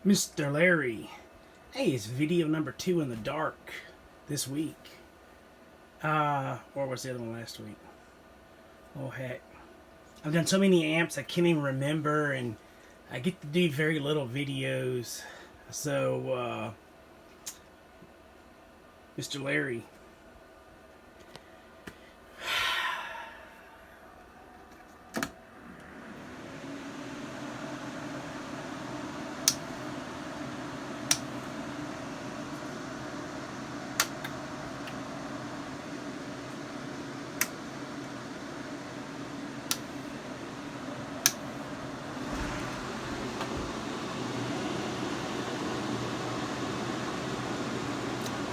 Mr. Larry. Hey, it's video number 2 in the dark this week. Or was the other one last week? Oh, heck. I've done so many amps I can't even remember, and I get to do very little videos. So, Mr. Larry.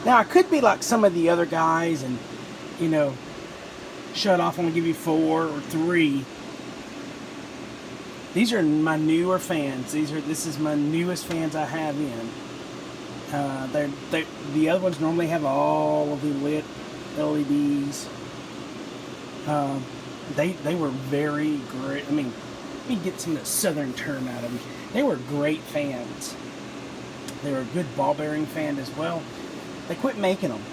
Now, I could be like some of the other guys and, shut off, I'm going to give you 4 or 3. These are my newer fans. This is my newest fans I have in. The other ones normally have all of the lit LEDs. They were very great. I mean, let me get some of the southern term out of them. They were great fans. They were a good ball bearing fan as well. They quit making them.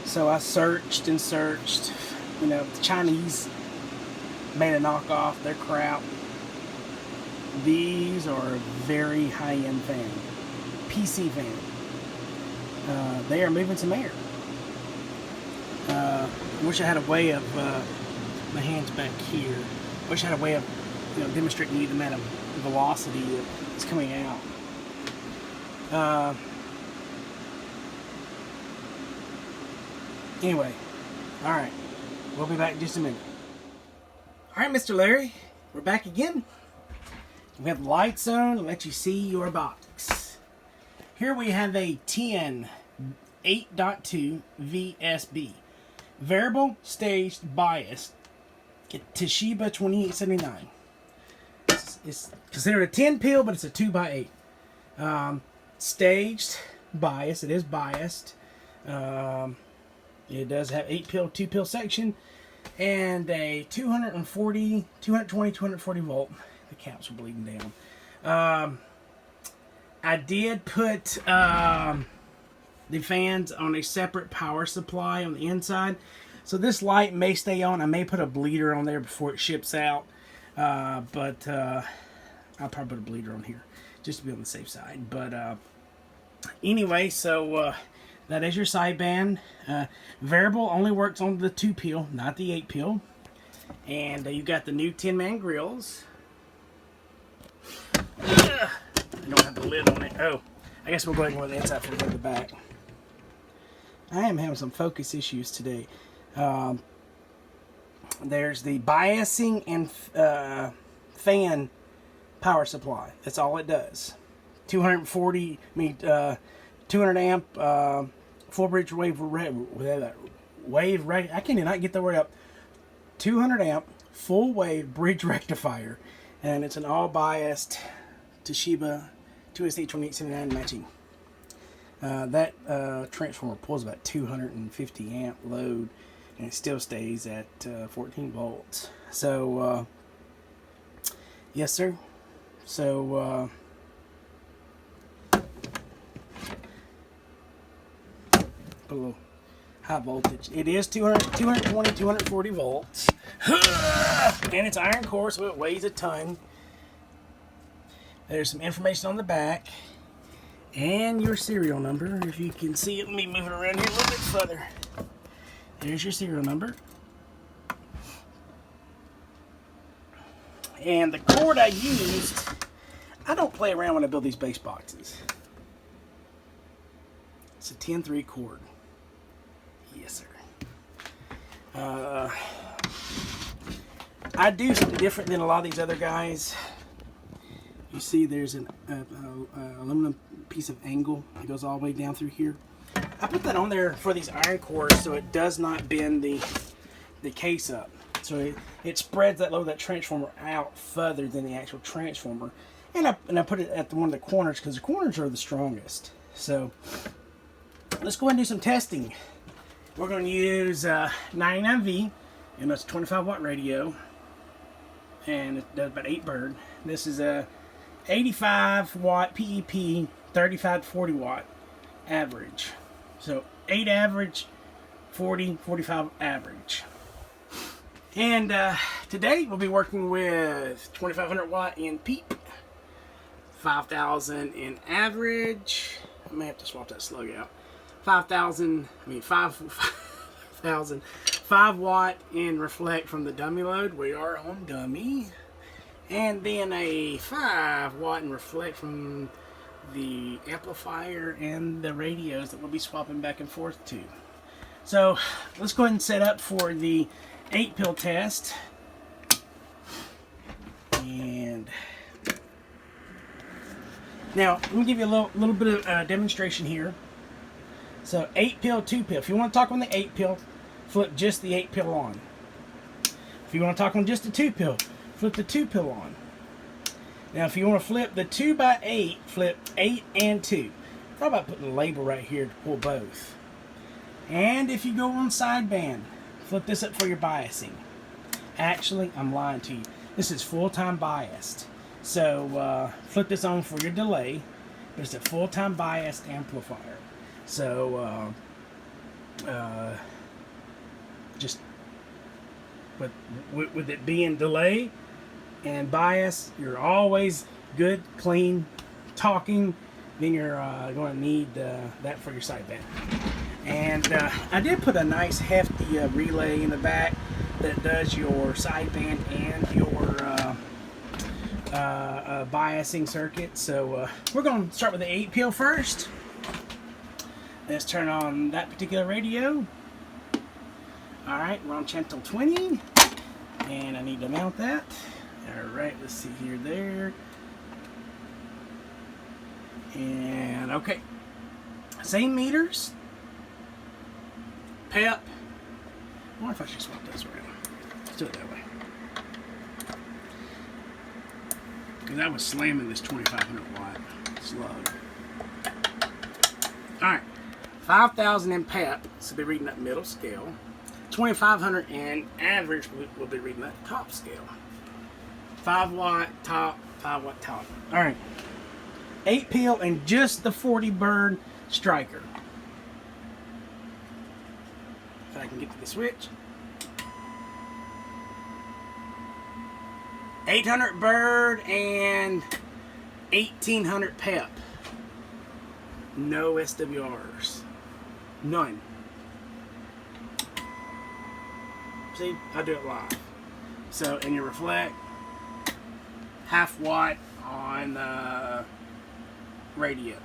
So I searched and searched. The Chinese made a knockoff. They're crap. These are a very high-end fan. PC fan. They are moving some air. I wish I had a way of, my hand's back here. I wish I had a way of, demonstrating you the amount of velocity that's coming out. Anyway, alright, we'll be back in just a minute. Alright, Mr. Larry, we're back again. We have the lights on to let you see your box. Here we have a Tinman 8.2 VSB. Variable staged bias. Toshiba 2879. It's considered a 10 pill, but it's a 2x8. Staged bias, it is biased. It does have 8 pill, 2 pill section, and a 240 volt. The caps are bleeding down. I did put the fans on a separate power supply on the inside, so this light may stay on. I may put a bleeder on there before it ships out, but I'll probably put a bleeder on here just to be on the safe side. But anyway, so that is your sideband. Variable only works on the 2 pill, not the 8 pill. And you got the new Tinman grills. I don't have the lid on it. Oh, I guess we'll go ahead and go to the inside before we go to the back. I am having some focus issues today. There's the biasing and fan power supply. That's all it does. 200 amp full bridge wave I cannot get the word up. 200 amp full wave bridge rectifier, and it's an all biased Toshiba 2ST2879 matching. That transformer pulls about 250 amp load, and it still stays at 14 volts. So yes, sir. So a little high voltage. It is 220, 240 volts. And it's iron core, so it weighs a ton. There's some information on the back. And your serial number, if you can see it. Let me move it around here a little bit further. There's your serial number. And the cord I used, I don't play around when I build these bass boxes. It's a 10-3 cord. Yes, sir. I do something different than a lot of these other guys. You see there's an aluminum piece of angle that goes all the way down through here. I put that on there for these iron cores so it does not bend the case up. So it spreads that transformer out further than the actual transformer. And I put it at one of the corners because the corners are the strongest. So let's go ahead and do some testing. We're going to use 99V, and that's a 25 watt radio, and it does about 8 bird. This is a 85 watt PEP, 35 to 40 watt average. So 8 average, 40, 45 average. And today we'll be working with 2500 watt in PEEP, 5000 in average. I may have to swap that slug out. 5,000 5 watt in reflect from the dummy load. We are on dummy. And then a 5 watt in reflect from the amplifier and the radios that we'll be swapping back and forth to. So let's go ahead and set up for the 8 pill test. And now let me give you a little bit of demonstration here. So 8 pill, 2 pill. If you want to talk on the 8 pill, flip just the 8 pill on. If you want to talk on just the 2 pill, flip the 2 pill on. Now if you want to flip the 2x8, flip 8 and 2. Thought about putting a label right here to pull both. And if you go on sideband, flip this up for your biasing. Actually, I'm lying to you. This is full-time biased. So flip this on for your delay. But it's a full-time biased amplifier. So just with it being delay and bias, you're always good, clean talking. Then you're going to need that for your sideband. And I did put a nice hefty relay in the back that does your sideband and your biasing circuit. So we're going to start with the 8 pill first. Let's turn on that particular radio. Alright, we're on channel 20. And I need to mount that. Alright, let's see here, there. And okay. Same meters. PEP. I wonder if I should swap those around. Let's do it that way. Because I was slamming this 2500 watt slug. Alright. 5,000 in PEP, so we'll be reading that middle scale. 2,500 in average, we'll be reading that top scale. 5 watt top, 5 watt top. Alright. 8 pill and just the 40 bird striker. If I can get to the switch. 800 bird and 1,800 PEP. No SWRs. None. See, I do it live. So, and you reflect, half watt on radio.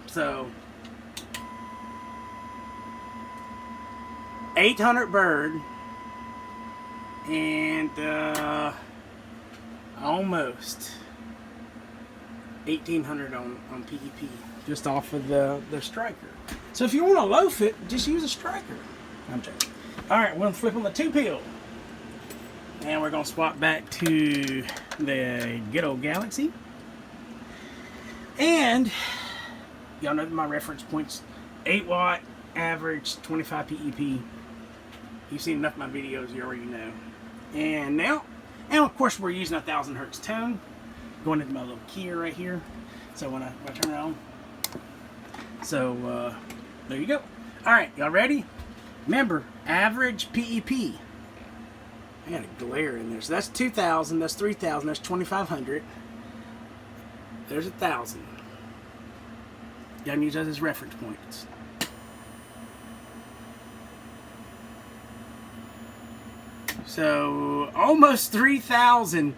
So, 800 bird and almost 1,800 on PEP, just off of the striker. So if you want to loaf it, just use a striker. I'm joking. Alright, we're going to flip on the 2 pill. And we're going to swap back to the good old Galaxy. And y'all know my reference points. 8 watt, average, 25 PEP. You've seen enough of my videos, you already know. And now, and of course we're using a 1,000 hertz tone. Going into my little keyer right here. So when I turn it on. So there you go. Alright, y'all ready? Remember, average PEP. I got a glare in there. So that's 2,000, that's 3,000, that's 2,500. There's 1,000. Y'all can use those as reference points. So almost 3,000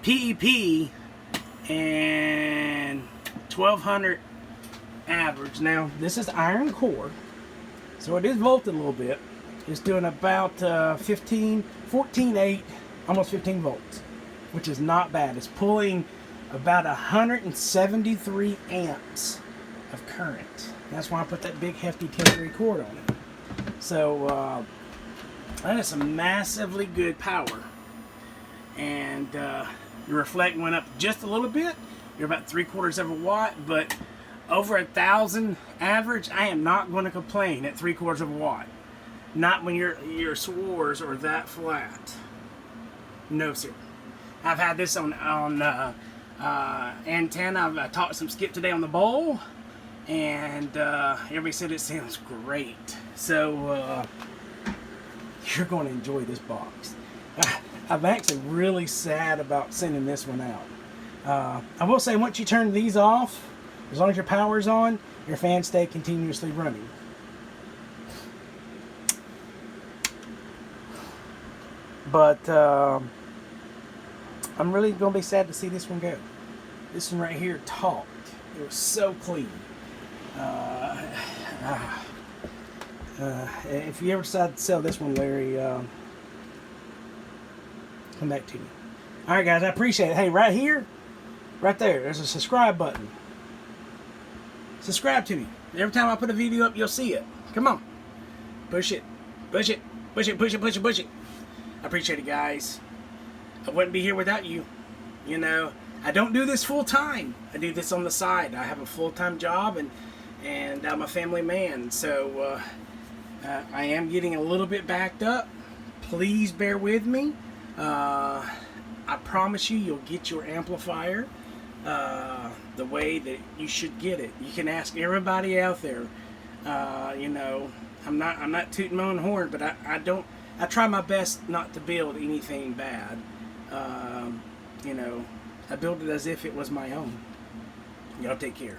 PEP and 1,200 average. Now this is iron core, so it is volted a little bit. It's doing about 14.8, almost 15 volts, which is not bad. It's pulling about 173 amps of current. That's why I put that big hefty 10-3 cord on it. So that is some massively good power. And your reflect went up just a little bit. You're about 3/4 of a watt, but over 1,000 average, I am not going to complain at 3/4 of a watt. Not when your swars are that flat. No sir. I've had this on antenna. I taught some skip today on the bowl, and everybody said it sounds great. So you're going to enjoy this box. I'm actually really sad about sending this one out. I will say, once you turn these off, as long as your power's on, your fans stay continuously running. But I'm really going to be sad to see this one go. This one right here talked. It was so clean. If you ever decide to sell this one, Larry, come back to me. Alright guys, I appreciate it. Hey, right here, right there, there's a subscribe button. Subscribe to me. Every time I put a video up, you'll see it. Come on. Push it. Push it. Push it, push it, push it, push it. I appreciate it, guys. I wouldn't be here without you. You know, I don't do this full time. I do this on the side. I have a full-time job, and I'm a family man. So I am getting a little bit backed up. Please bear with me. I promise you'll get your amplifier the way that you should get it. You can ask everybody out there. You know, I'm not tooting my own horn, but I try my best not to build anything bad. You know, I build it as if it was my own. Y'all take care.